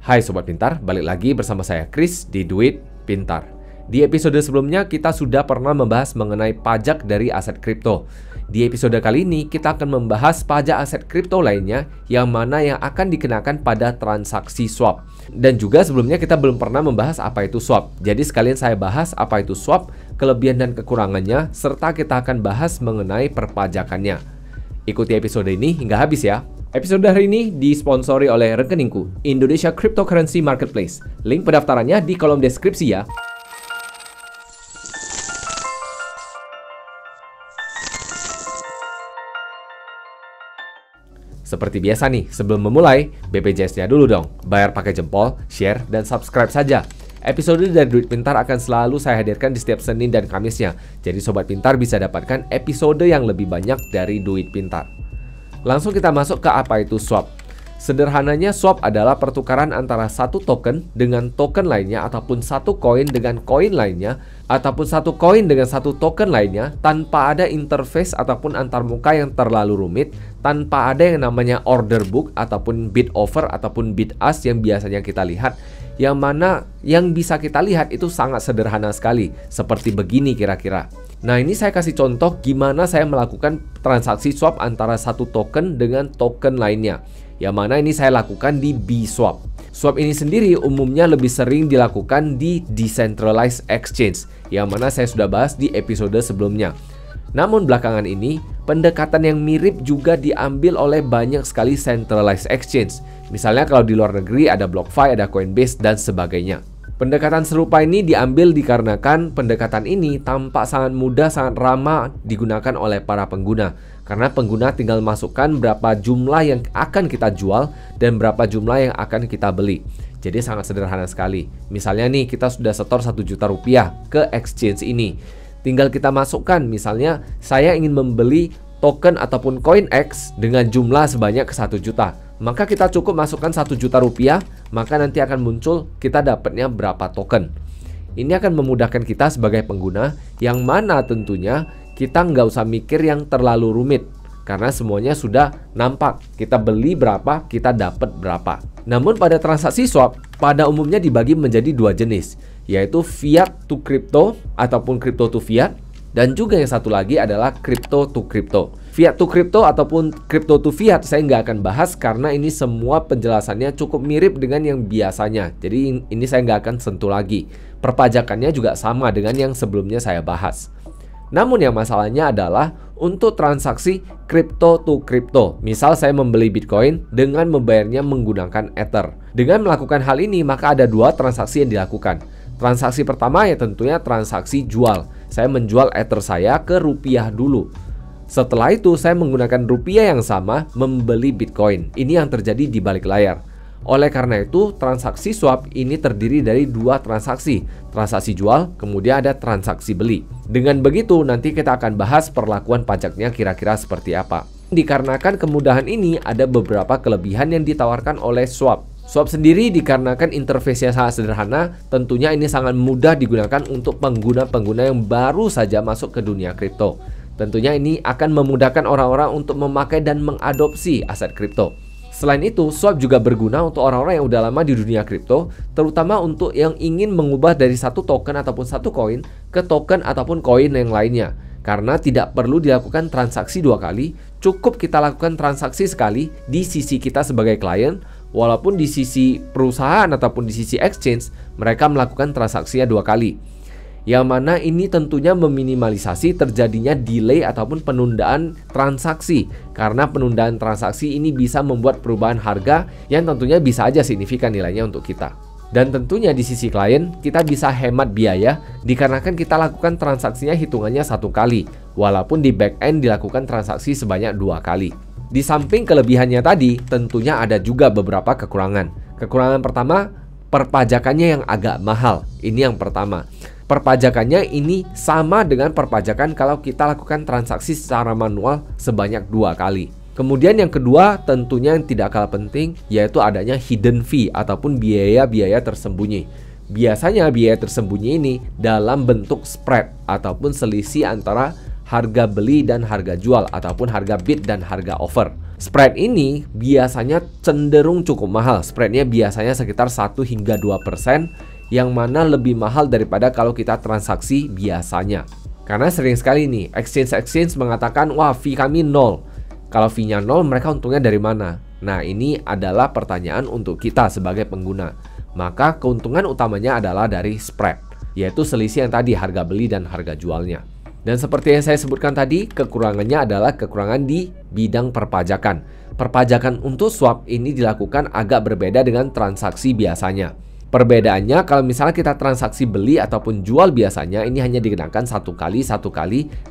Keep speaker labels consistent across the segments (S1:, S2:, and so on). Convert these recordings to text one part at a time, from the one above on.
S1: Hai Sobat Pintar, balik lagi bersama saya Chris di Duit Pintar. Di episode sebelumnya kita sudah pernah membahas mengenai pajak dari aset kripto. Di episode kali ini kita akan membahas pajak aset kripto lainnya yang mana yang akan dikenakan pada transaksi swap. Dan juga sebelumnya kita belum pernah membahas apa itu swap. Jadi sekalian saya bahas apa itu swap, kelebihan dan kekurangannya, serta kita akan bahas mengenai perpajakannya. Ikuti episode ini hingga habis ya. Episode hari ini disponsori oleh rekeningku, Indonesia Cryptocurrency Marketplace. Link pendaftarannya di kolom deskripsi ya. Seperti biasa nih, sebelum memulai, BPJS-nya dulu dong. Bayar pakai jempol, share, dan subscribe saja. Episode dari Duit Pintar akan selalu saya hadirkan di setiap Senin dan Kamisnya. Jadi Sobat Pintar bisa dapatkan episode yang lebih banyak dari Duit Pintar. Langsung kita masuk ke apa itu swap. Sederhananya swap adalah pertukaran antara satu token dengan token lainnya, ataupun satu koin dengan koin lainnya, ataupun satu koin dengan satu token lainnya tanpa ada interface ataupun antarmuka yang terlalu rumit, tanpa ada yang namanya order book ataupun bid offer ataupun bid ask yang biasanya kita lihat. Yang mana yang bisa kita lihat itu sangat sederhana sekali, seperti begini kira-kira. Nah, ini saya kasih contoh gimana saya melakukan transaksi swap antara satu token dengan token lainnya. Yang mana ini saya lakukan di Bswap. Swap ini sendiri umumnya lebih sering dilakukan di decentralized exchange, yang mana saya sudah bahas di episode sebelumnya. Namun belakangan ini, pendekatan yang mirip juga diambil oleh banyak sekali centralized exchange. Misalnya kalau di luar negeri ada BlockFi, ada Coinbase, dan sebagainya. Pendekatan serupa ini diambil dikarenakan pendekatan ini tampak sangat mudah, sangat ramah digunakan oleh para pengguna. Karena pengguna tinggal masukkan berapa jumlah yang akan kita jual dan berapa jumlah yang akan kita beli. Jadi sangat sederhana sekali. Misalnya nih kita sudah setor 1 juta rupiah ke exchange ini. Tinggal kita masukkan, misalnya saya ingin membeli token ataupun koin X dengan jumlah sebanyak 1 juta. Maka kita cukup masukkan 1 juta rupiah, maka nanti akan muncul kita dapatnya berapa token. Ini akan memudahkan kita sebagai pengguna, yang mana tentunya kita nggak usah mikir yang terlalu rumit. Karena semuanya sudah nampak, kita beli berapa, kita dapat berapa. Namun pada transaksi swap, pada umumnya dibagi menjadi dua jenis, yaitu fiat to crypto ataupun crypto to fiat. Dan juga yang satu lagi adalah crypto to crypto. Fiat to crypto ataupun crypto to fiat saya nggak akan bahas karena ini semua penjelasannya cukup mirip dengan yang biasanya. Jadi ini saya nggak akan sentuh lagi. Perpajakannya juga sama dengan yang sebelumnya saya bahas. Namun yang masalahnya adalah untuk transaksi crypto to crypto. Misal saya membeli Bitcoin dengan membayarnya menggunakan Ether. Dengan melakukan hal ini maka ada dua transaksi yang dilakukan. Transaksi pertama ya tentunya transaksi jual. Saya menjual Ether saya ke rupiah dulu. Setelah itu saya menggunakan rupiah yang sama membeli Bitcoin. Ini yang terjadi di balik layar. Oleh karena itu transaksi swap ini terdiri dari dua transaksi. Transaksi jual, kemudian ada transaksi beli. Dengan begitu nanti kita akan bahas perlakuan pajaknya kira-kira seperti apa. Dikarenakan kemudahan ini ada beberapa kelebihan yang ditawarkan oleh swap. Swap sendiri dikarenakan interface-nya sangat sederhana, tentunya ini sangat mudah digunakan untuk pengguna-pengguna yang baru saja masuk ke dunia kripto. Tentunya ini akan memudahkan orang-orang untuk memakai dan mengadopsi aset kripto. Selain itu, swap juga berguna untuk orang-orang yang udah lama di dunia kripto, terutama untuk yang ingin mengubah dari satu token ataupun satu koin ke token ataupun koin yang lainnya. Karena tidak perlu dilakukan transaksi dua kali, cukup kita lakukan transaksi sekali di sisi kita sebagai klien. Walaupun di sisi perusahaan ataupun di sisi exchange, mereka melakukan transaksinya dua kali. Yang mana ini tentunya meminimalisasi terjadinya delay ataupun penundaan transaksi. Karena penundaan transaksi ini bisa membuat perubahan harga yang tentunya bisa aja signifikan nilainya untuk kita. Dan tentunya di sisi klien, kita bisa hemat biaya dikarenakan kita lakukan transaksinya hitungannya satu kali. Walaupun di back end dilakukan transaksi sebanyak 2 kali. Di samping kelebihannya tadi, tentunya ada juga beberapa kekurangan. Kekurangan pertama, perpajakannya yang agak mahal. Ini yang pertama. Perpajakannya ini sama dengan perpajakan kalau kita lakukan transaksi secara manual sebanyak 2 kali. Kemudian yang kedua, tentunya yang tidak kalah penting, yaitu adanya hidden fee ataupun biaya-biaya tersembunyi. Biasanya biaya tersembunyi ini dalam bentuk spread ataupun selisih antara harga beli dan harga jual ataupun harga bid dan harga offer. Spread ini biasanya cenderung cukup mahal. Spreadnya biasanya sekitar 1 hingga 2%, yang mana lebih mahal daripada kalau kita transaksi biasanya. Karena sering sekali nih, exchange mengatakan, wah fee kami 0. Kalau fee-nya 0, mereka untungnya dari mana? Nah, ini adalah pertanyaan untuk kita sebagai pengguna. Maka keuntungan utamanya adalah dari spread, yaitu selisih yang tadi harga beli dan harga jualnya. Dan seperti yang saya sebutkan tadi, kekurangannya adalah kekurangan di bidang perpajakan. Perpajakan untuk swap ini dilakukan agak berbeda dengan transaksi biasanya. Perbedaannya, kalau misalnya kita transaksi beli ataupun jual biasanya, ini hanya dikenakan satu kali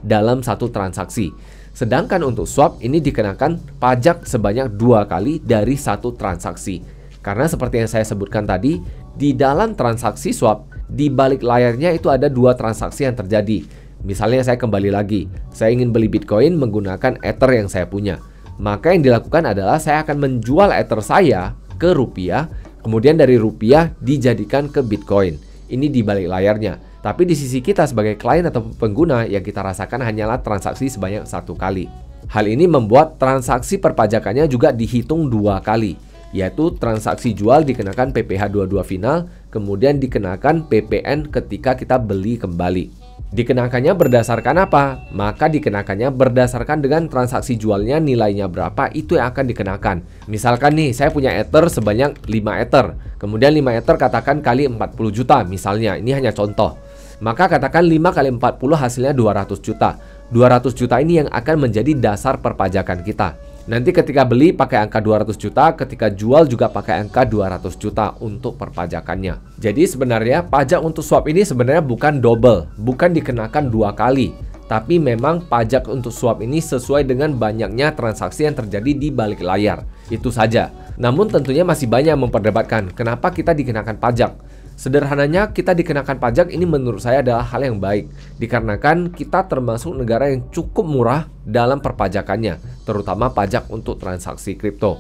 S1: dalam satu transaksi. Sedangkan untuk swap ini dikenakan pajak sebanyak 2 kali dari satu transaksi. Karena seperti yang saya sebutkan tadi, di dalam transaksi swap, di balik layarnya itu ada 2 transaksi yang terjadi. Misalnya saya kembali lagi, saya ingin beli Bitcoin menggunakan Ether yang saya punya. Maka yang dilakukan adalah saya akan menjual Ether saya ke rupiah, kemudian dari rupiah dijadikan ke Bitcoin. Ini di balik layarnya. Tapi di sisi kita sebagai klien atau pengguna, yang kita rasakan hanyalah transaksi sebanyak 1 kali. Hal ini membuat transaksi perpajakannya juga dihitung 2 kali, yaitu transaksi jual dikenakan PPh 22 final, kemudian dikenakan PPN ketika kita beli kembali. Dikenakannya berdasarkan apa? Maka dikenakannya berdasarkan dengan transaksi jualnya nilainya berapa, itu yang akan dikenakan. Misalkan nih, saya punya Ether sebanyak 5 Ether, kemudian 5 Ether katakan kali 40 juta misalnya, ini hanya contoh. Maka katakan 5 kali 40 hasilnya 200 juta. 200 juta ini yang akan menjadi dasar perpajakan kita. Nanti ketika beli pakai angka 200 juta, ketika jual juga pakai angka 200 juta untuk perpajakannya. Jadi sebenarnya pajak untuk swap ini sebenarnya bukan double, bukan dikenakan 2 kali. Tapi memang pajak untuk swap ini sesuai dengan banyaknya transaksi yang terjadi di balik layar. Itu saja. Namun tentunya masih banyak memperdebatkan kenapa kita dikenakan pajak. Sederhananya, kita dikenakan pajak ini menurut saya adalah hal yang baik, dikarenakan kita termasuk negara yang cukup murah dalam perpajakannya, terutama pajak untuk transaksi kripto.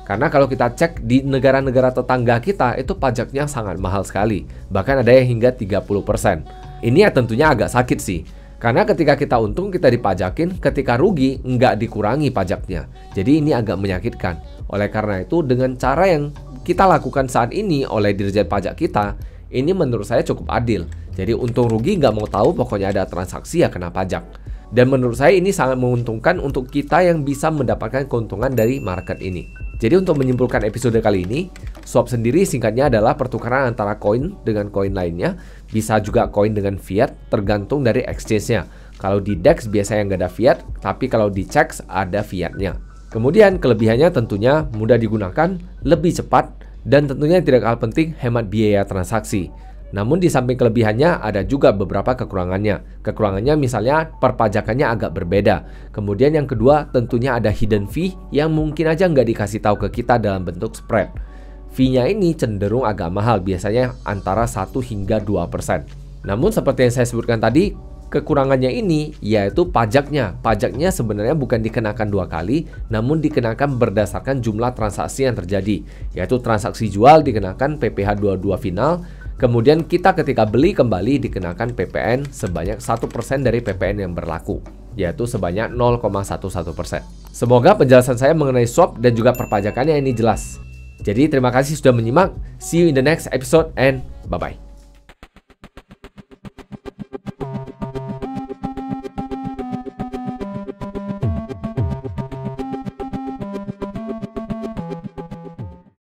S1: Karena kalau kita cek di negara-negara tetangga kita, itu pajaknya sangat mahal sekali, bahkan ada yang hingga 30%. Ini ya tentunya agak sakit sih, karena ketika kita untung kita dipajakin, ketika rugi nggak dikurangi pajaknya. Jadi ini agak menyakitkan. Oleh karena itu, dengan cara yang kita lakukan saat ini oleh Dirjen Pajak kita, ini menurut saya cukup adil. Jadi untung rugi nggak mau tahu, pokoknya ada transaksi ya kena pajak. Dan menurut saya ini sangat menguntungkan untuk kita yang bisa mendapatkan keuntungan dari market ini. Jadi untuk menyimpulkan episode kali ini, swap sendiri singkatnya adalah pertukaran antara koin dengan koin lainnya. Bisa juga koin dengan fiat, tergantung dari exchange-nya. Kalau di DEX biasanya nggak ada fiat, tapi kalau di CEX ada fiatnya. Kemudian kelebihannya tentunya mudah digunakan, lebih cepat, dan tentunya tidak kalah penting hemat biaya transaksi. Namun di samping kelebihannya ada juga beberapa kekurangannya. Kekurangannya misalnya perpajakannya agak berbeda. Kemudian yang kedua tentunya ada hidden fee yang mungkin aja nggak dikasih tahu ke kita dalam bentuk spread. Fee-nya ini cenderung agak mahal, biasanya antara 1 hingga 2%. Namun seperti yang saya sebutkan tadi, kekurangannya ini yaitu pajaknya. Pajaknya sebenarnya bukan dikenakan 2 kali, namun dikenakan berdasarkan jumlah transaksi yang terjadi. Yaitu transaksi jual dikenakan PPh 22 final, kemudian kita ketika beli kembali dikenakan PPN sebanyak 1% dari PPN yang berlaku, yaitu sebanyak 0,11%. Semoga penjelasan saya mengenai swap dan juga perpajakannya ini jelas. Jadi terima kasih sudah menyimak. See you in the next episode and bye-bye.